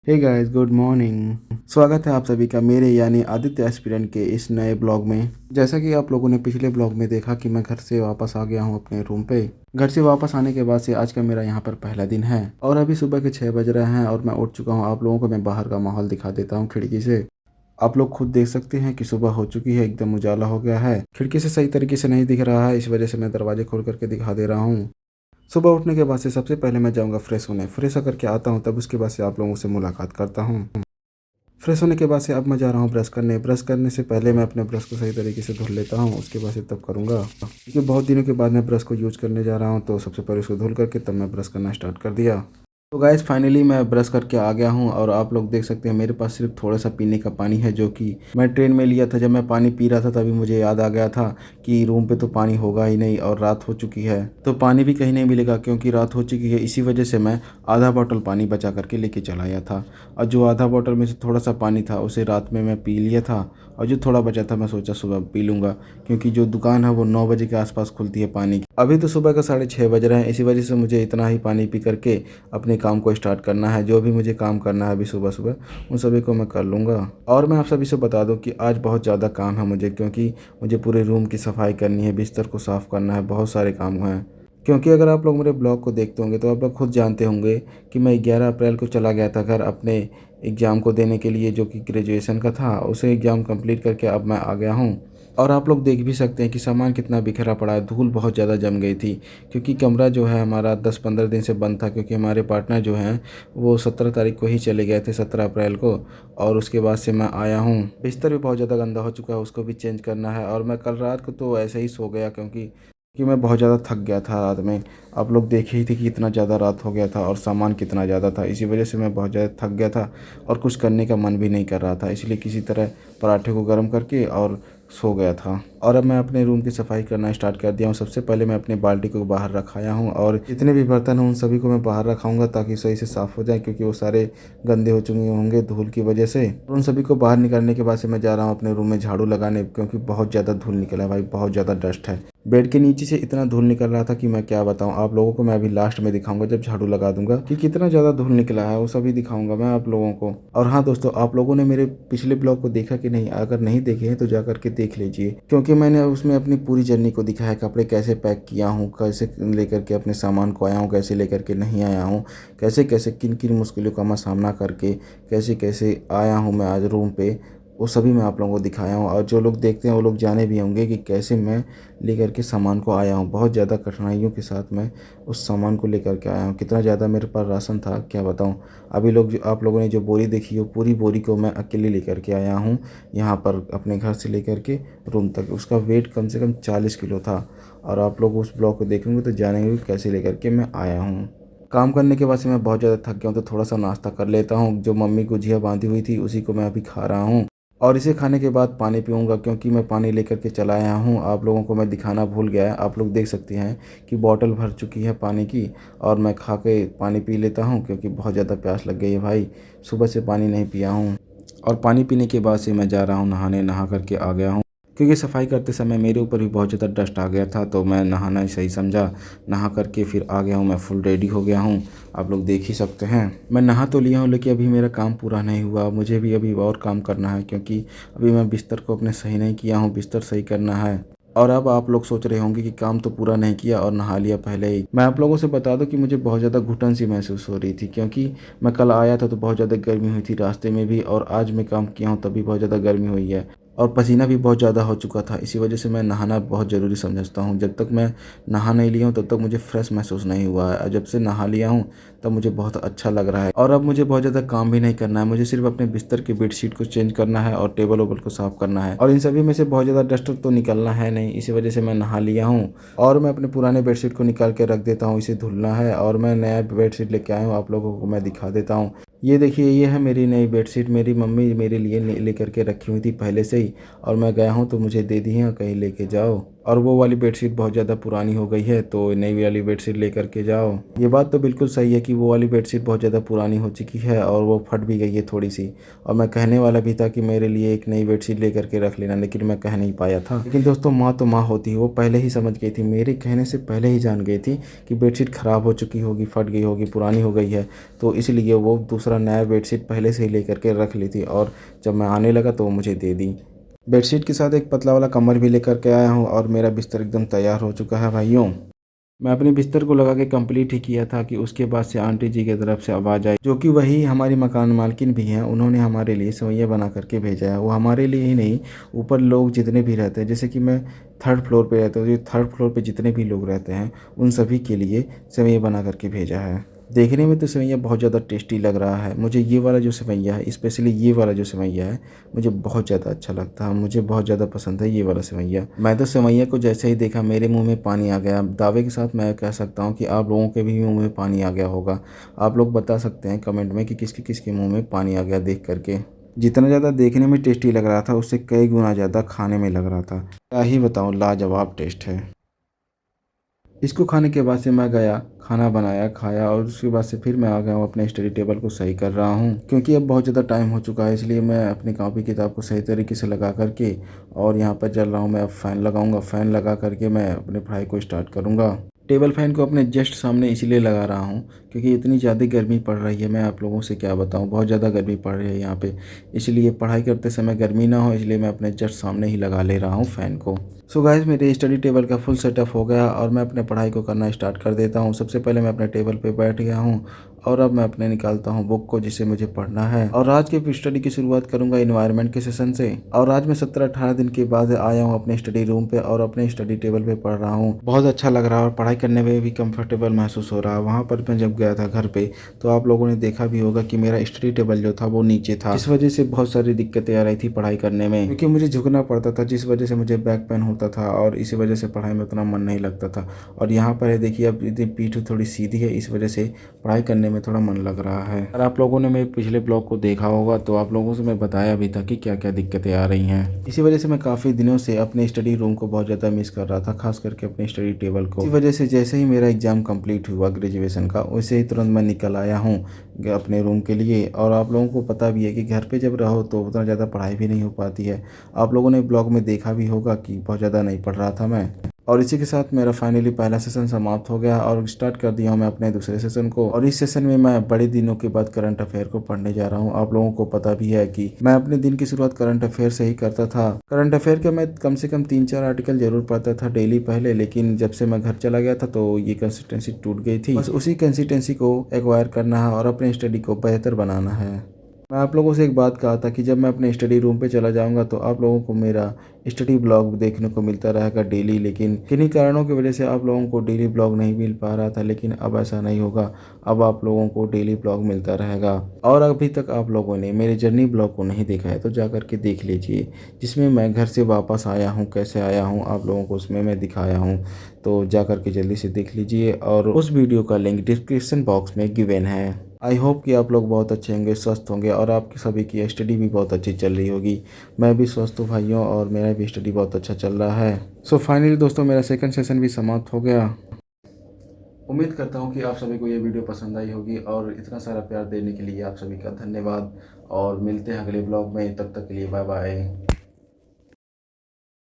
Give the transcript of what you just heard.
Hey guys, good morning. स्वागत है आप सभी का मेरे यानी आदित्य एस्पिरेंट के इस नए ब्लॉग में। जैसा कि आप लोगों ने पिछले ब्लॉग में देखा कि मैं घर से वापस आ गया हूं अपने रूम पे। घर से वापस आने के बाद से आज का मेरा यहां पर पहला दिन है और अभी सुबह के 6 बज रहे हैं और मैं उठ चुका हूं। आप लोगों को मैं बाहर का माहौल दिखा देता हूं खिड़की से। आप लोग खुद देख सकते हैं कि सुबह हो चुकी है, एकदम उजाला हो गया है। खिड़की से सही तरीके से नहीं दिख रहा है, इस वजह से मैं दरवाजे खोल करके दिखा दे रहा हूँ। सुबह उठने के बाद से सबसे पहले मैं जाऊंगा फ्रेश होने। फ्रेश होकर के आता हूं, तब उसके बाद से आप लोगों से मुलाकात करता हूं। फ्रेश होने के बाद से अब मैं जा रहा हूँ ब्रश करने। ब्रश करने से पहले मैं अपने ब्रश को सही तरीके से धुल लेता हूँ, उसके बाद से तब करूँगा, क्योंकि बहुत दिनों के बाद मैं ब्रश को यूज करने जा रहा हूँ। तो सबसे पहले उसको धुल करके तब मैं ब्रश करना स्टार्ट कर दिया। तो गाइस फाइनली मैं ब्रश करके आ गया हूँ और आप लोग देख सकते हैं मेरे पास सिर्फ थोड़ा सा पीने का पानी है, जो कि मैं ट्रेन में लिया था। जब मैं पानी पी रहा था तभी मुझे याद आ गया था कि रूम पे तो पानी होगा ही नहीं और रात हो चुकी है, तो पानी भी कहीं नहीं मिलेगा क्योंकि रात हो चुकी है। इसी वजह से मैं आधा बोतल पानी बचा करके लेके चला आया था और जो आधा बोतल में से थोड़ा सा पानी था उसे रात में मैं पी लिया था और जो थोड़ा बचा था मैं सोचा सुबह पी लूँगा, क्योंकि जो दुकान है वो 9 बजे के आसपास खुलती है पानी की। अभी तो सुबह का 6:30 बज रहे हैं, इसी वजह से मुझे इतना ही पानी पी करके अपने काम को स्टार्ट करना है। जो भी मुझे काम करना है अभी सुबह सुबह उन सभी को मैं कर लूँगा। और मैं आप सभी से बता दूँ कि आज बहुत ज़्यादा काम है मुझे, क्योंकि मुझे पूरे रूम की सफाई करनी है, बिस्तर को साफ़ करना है, बहुत सारे काम हैं। क्योंकि अगर आप लोग मेरे ब्लॉग को देखते होंगे तो आप लोग खुद जानते होंगे कि मैं 11 अप्रैल को चला गया था घर अपने एग्ज़ाम को देने के लिए, जो कि ग्रेजुएशन का था। उसे एग्ज़ाम कंप्लीट करके अब मैं आ गया हूँ और आप लोग देख भी सकते हैं कि सामान कितना बिखरा पड़ा है। धूल बहुत ज़्यादा जम गई थी, क्योंकि कमरा जो है हमारा 10-15 दिन से बंद था, क्योंकि हमारे पार्टनर जो हैं वो 17 तारीख को ही चले गए थे, 17 अप्रैल को। और उसके बाद से मैं आया हूँ। बिस्तर भी बहुत ज़्यादा गंदा हो चुका है, उसको भी चेंज करना है। और मैं कल रात को तो ऐसे ही सो गया, क्योंकि मैं बहुत ज़्यादा थक गया था रात में। आप लोग देखे ही थे कि इतना ज़्यादा रात हो गया था और सामान कितना ज़्यादा था, इसी वजह से मैं बहुत ज़्यादा थक गया था और कुछ करने का मन भी नहीं कर रहा था। इसलिए किसी तरह पराठे को गर्म करके और सो गया था। और अब मैं अपने रूम की सफाई करना स्टार्ट कर दिया हूँ। सबसे पहले मैं अपनी बाल्टी को बाहर रखाया हूँ और जितने भी बर्तन हैं उन सभी को मैं बाहर रखाऊंगा, ताकि सही से साफ़ हो जाए, क्योंकि वो सारे गंदे हो चुके होंगे धूल की वजह से। उन सभी को बाहर निकालने के बाद से मैं जा रहा हूँ अपने रूम में झाड़ू लगाने, क्योंकि बहुत ज़्यादा धूल निकला है भाई, बहुत ज़्यादा डस्ट है। बेड के नीचे से इतना धूल निकल रहा था कि मैं क्या बताऊं आप लोगों को। मैं अभी लास्ट में दिखाऊंगा जब झाड़ू लगा दूंगा कि कितना ज़्यादा धूल निकला है, वो सभी दिखाऊंगा मैं आप लोगों को। और हाँ दोस्तों, आप लोगों ने मेरे पिछले ब्लॉग को देखा कि नहीं? अगर नहीं देखे हैं तो जा करके देख लीजिए, क्योंकि मैंने उसमें अपनी पूरी जर्नी को दिखाया है। कपड़े कैसे पैक किया हूँ, कैसे लेकर के अपने सामान को आया हूँ, कैसे लेकर के नहीं आया हूँ, कैसे कैसे किन किन मुश्किलों का मैं सामना करके कैसे कैसे आया हूँ मैं आज रूम पे, वो सभी मैं आप लोगों को दिखाया हूँ। और जो लोग देखते हैं वो लोग जाने भी होंगे कि कैसे मैं लेकर के सामान को आया हूँ। बहुत ज़्यादा कठिनाइयों के साथ मैं उस सामान को लेकर के आया हूँ। कितना ज़्यादा मेरे पास राशन था क्या बताऊँ। अभी आप लोगों ने जो बोरी देखी हो, पूरी बोरी को मैं अकेले लेकर के आया हूँ यहाँ पर अपने घर से लेकर के रूम तक। उसका वेट कम से कम 40 किलो था। और आप लोग उस ब्लॉग को देखेंगे तो जानेंगे कि कैसे लेकर के मैं आया हूँ। काम करने के बाद से मैं बहुत ज़्यादा थक गया हूँ, तो थोड़ा सा नाश्ता कर लेता हूँ। जो मम्मी गुजिया बांधी हुई थी उसी को मैं अभी खा रहा हूँ और इसे खाने के बाद पानी पीऊँगा, क्योंकि मैं पानी लेकर के चला आया हूँ। आप लोगों को मैं दिखाना भूल गया है। आप लोग देख सकते हैं कि बॉटल भर चुकी है पानी की और मैं खा के पानी पी लेता हूँ, क्योंकि बहुत ज़्यादा प्यास लग गई है भाई। सुबह से पानी नहीं पिया हूँ और पानी पीने के बाद से मैं जा रहा हूँ नहाने। नहा करके आ गया हूँ, क्योंकि सफाई करते समय मेरे ऊपर भी बहुत ज़्यादा डस्ट आ गया था, तो मैं नहाना ही सही समझा। नहा करके फिर आ गया हूँ, मैं फुल रेडी हो गया हूँ। आप लोग देख ही सकते हैं मैं नहा तो लिया हूँ, लेकिन अभी मेरा काम पूरा नहीं हुआ। मुझे भी अभी और काम करना है, क्योंकि अभी मैं बिस्तर को अपने सही नहीं किया हूँ। बिस्तर सही करना है। और अब आप लोग सोच रहे होंगे कि काम तो पूरा नहीं किया और नहा लिया पहले ही। मैं आप लोगों से बता दूं कि मुझे बहुत ज़्यादा घुटन सी महसूस हो रही थी, क्योंकि मैं कल आया था तो बहुत ज़्यादा गर्मी हुई थी रास्ते में भी, और आज मैं काम किया हूँ तभी बहुत ज़्यादा गर्मी हुई है और पसीना भी बहुत ज़्यादा हो चुका था। इसी वजह से मैं नहाना बहुत ज़रूरी समझता हूँ। जब तक मैं नहा नहीं लिया हूँ तब तक मुझे फ्रेश महसूस नहीं हुआ है, और जब से नहा लिया हूँ तब मुझे बहुत अच्छा लग रहा है। और अब मुझे बहुत ज़्यादा काम भी नहीं करना है, मुझे सिर्फ अपने बिस्तर की बेडशीट को चेंज करना है और टेबल वेबल को साफ़ करना है। और इन सभी में से बहुत ज़्यादा डस्ट तो निकलना है नहीं, इसी वजह से मैं नहा लिया हूँ। और मैं अपने पुराने बेडशीट को निकाल के रख देता हूँ, इसे धुलना है। और मैं नया बेडशीट लेके आया हूँ, आप लोगों को मैं दिखा देता हूँ। ये देखिए, ये है मेरी नई बेडशीट। मेरी मम्मी मेरे लिए लेकर के रखी हुई थी पहले से ही, और मैं गया हूँ तो मुझे दे दी है, कहीं लेके जाओ। और वो वाली बेडशीट बहुत ज़्यादा पुरानी हो गई है, तो नई वाली बेडशीट लेकर के जाओ। ये बात तो बिल्कुल सही है कि वो वाली बेडशीट बहुत ज़्यादा पुरानी हो चुकी है और वो फट भी गई है थोड़ी सी। और मैं कहने वाला भी था कि मेरे लिए एक नई बेडशीट लेकर के रख लेना, लेकिन मैं कह नहीं पाया था। लेकिन दोस्तों, माँ तो माँ होती है, वो पहले ही समझ गई थी, मेरे कहने से पहले ही जान गई थी कि बेडशीट ख़राब हो चुकी होगी, फट गई होगी, पुरानी हो गई है। तो इसलिए वो दूसरा नया बेडशीट पहले से ही लेकर के रख ली थी और जब मैं आने लगा तो वो मुझे दे दी। बेडशीट के साथ एक पतला वाला कंबल भी लेकर के आया हूँ और मेरा बिस्तर एकदम तैयार हो चुका है भाइयों। मैं अपने बिस्तर को लगा के कंप्लीट ही किया था कि उसके बाद से आंटी जी की तरफ से आवाज़ आई, जो कि वही हमारी मकान मालकिन भी हैं। उन्होंने हमारे लिए सेवइयाँ बना करके भेजा है। वो हमारे लिए ही नहीं, ऊपर लोग जितने भी रहते हैं, जैसे कि मैं थर्ड फ्लोर पे रहता हूँ, जो थर्ड फ्लोर पे जितने भी लोग रहते हैं उन सभी के लिए सेवइयाँ बना करके भेजा है। देखने में तो सेवइयाँ बहुत ज़्यादा टेस्टी लग रहा है। मुझे ये वाला जो सेवइयाँ है, स्पेशली ये वाला जो सेवइयाँ है, मुझे बहुत ज़्यादा अच्छा लगता है। मुझे बहुत ज़्यादा पसंद है ये वाला सेवइयाँ। मैं तो सेवइयाँ को जैसे ही देखा मेरे मुंह में पानी आ गया। दावे के साथ मैं कह सकता हूँ कि आप लोगों के भी मुंह में पानी आ गया होगा। आप लोग बता सकते हैं कमेंट में कि किसके किसके मुंह में पानी आ गया देख करके। जितना ज़्यादा देखने में टेस्टी लग रहा था, उससे कई गुना ज़्यादा खाने में लग रहा था। क्या ही बताऊँ, लाजवाब टेस्ट है। इसको खाने के बाद से मैं गया, खाना बनाया, खाया और उसके बाद से फिर मैं आ गया हूँ अपने स्टडी टेबल को सही कर रहा हूँ, क्योंकि अब बहुत ज़्यादा टाइम हो चुका है। इसलिए मैं अपनी कॉपी किताब को सही तरीके से लगा करके और यहाँ पर चल रहा हूँ। मैं अब फ़ैन लगाऊंगा, फ़ैन लगा करके मैं अपनी पढ़ाई को स्टार्ट करूँगा। टेबल फ़ैन को अपने जस्ट सामने इसलिए लगा रहा हूँ क्योंकि इतनी ज़्यादा गर्मी पड़ रही है। मैं आप लोगों से क्या बताऊँ, बहुत ज़्यादा गर्मी पड़ रही है यहाँ पे। इसलिए पढ़ाई करते समय गर्मी ना हो, इसलिए मैं अपने जस्ट सामने ही लगा ले रहा हूँ फ़ैन को। सो गाइस, मेरे स्टडी टेबल का फुल सेटअप हो गया और मैं अपने पढ़ाई को करना स्टार्ट कर देता हूँ। सबसे पहले मैं अपने टेबल पे बैठ गया हूँ और अब मैं अपने निकालता हूँ बुक को, जिसे मुझे पढ़ना है। और आज के स्टडी की शुरुआत करूंगा इन्वायरमेंट के सेशन से। और आज मैं 17-18 दिन के बाद आया हूँ अपने स्टडी रूम पे और अपने स्टडी टेबल पे पढ़ रहा हूँ। बहुत अच्छा लग रहा है और पढ़ाई करने में भी कंफर्टेबल महसूस हो रहा है। वहाँ पर मैं जब गया था घर पे, तो आप लोगों ने देखा भी होगा कि मेरा स्टडी टेबल जो था वो नीचे था, इस वजह से बहुत सारी दिक्कतें आ रही थी पढ़ाई करने में, क्योंकि मुझे झुकना पड़ता था, जिस वजह से मुझे बैक पेन होता था और इसी वजह से पढ़ाई में उतना मन नहीं लगता था। और यहाँ पर है देखिए, अब इतनी पीठ थोड़ी सीधी है, इस वजह से पढ़ाई करने में थोड़ा मन लग रहा है। और आप लोगों ने मेरे पिछले ब्लॉग को देखा होगा तो आप लोगों से मैं बताया भी था कि क्या क्या दिक्कतें आ रही हैं। इसी वजह से मैं काफ़ी दिनों से अपने स्टडी रूम को बहुत ज़्यादा मिस कर रहा था, खास करके अपने स्टडी टेबल को। इसी वजह से जैसे ही मेरा एग्ज़ाम कंप्लीट हुआ ग्रेजुएशन का, वैसे ही तुरंत मैं निकल आया हूँ अपने रूम के लिए। और आप लोगों को पता भी है कि घर पे जब रहो तो उतना ज़्यादा पढ़ाई भी नहीं हो पाती है। आप लोगों ने ब्लॉग में देखा भी होगा कि बहुत ज़्यादा नहीं पढ़ रहा था मैं। और इसी के साथ मेरा फाइनली पहला सेशन समाप्त हो गया और स्टार्ट कर दिया हूँ मैं अपने दूसरे सेशन को। और इस सेशन में मैं बड़े दिनों के बाद करंट अफेयर को पढ़ने जा रहा हूँ। आप लोगों को पता भी है कि मैं अपने दिन की शुरुआत करंट अफेयर से ही करता था। करंट अफेयर के मैं कम से कम 3-4 आर्टिकल जरूर पढ़ता था डेली पहले, लेकिन जब से मैं घर चला गया था तो ये कंसिस्टेंसी टूट गई थी। बस उसी कंसिस्टेंसी को एक्वायर करना है और अपने स्टडी को बेहतर बनाना है। मैं आप लोगों से एक बात कहा था कि जब मैं अपने स्टडी रूम पे चला जाऊंगा तो आप लोगों को मेरा स्टडी ब्लॉग देखने को मिलता रहेगा डेली, लेकिन किन्हीं कारणों की वजह से आप लोगों को डेली ब्लॉग नहीं मिल पा रहा था। लेकिन अब ऐसा नहीं होगा, अब आप लोगों को डेली ब्लॉग मिलता रहेगा। और अभी तक आप लोगों ने मेरे जर्नी ब्लॉग को नहीं देखा है तो जा कर के देख लीजिए, जिसमें मैं घर से वापस आया हूँ, कैसे आया हूँ, आप लोगों को उसमें मैं दिखाया हूँ। तो जा कर के जल्दी से देख लीजिए और उस वीडियो का लिंक डिस्क्रिप्शन बॉक्स में गिवन है। आई होप कि आप लोग बहुत अच्छे होंगे, स्वस्थ होंगे और आपकी सभी की स्टडी भी बहुत अच्छी चल रही होगी। मैं भी स्वस्थ हूँ भाइयों और मेरा भी स्टडी बहुत अच्छा चल रहा है। सो फाइनली दोस्तों, मेरा सेकंड सेशन भी समाप्त हो गया। उम्मीद करता हूँ कि आप सभी को ये वीडियो पसंद आई होगी और इतना सारा प्यार देने के लिए आप सभी का धन्यवाद। और मिलते हैं अगले ब्लॉग में, तब तक के लिए बाय बाय।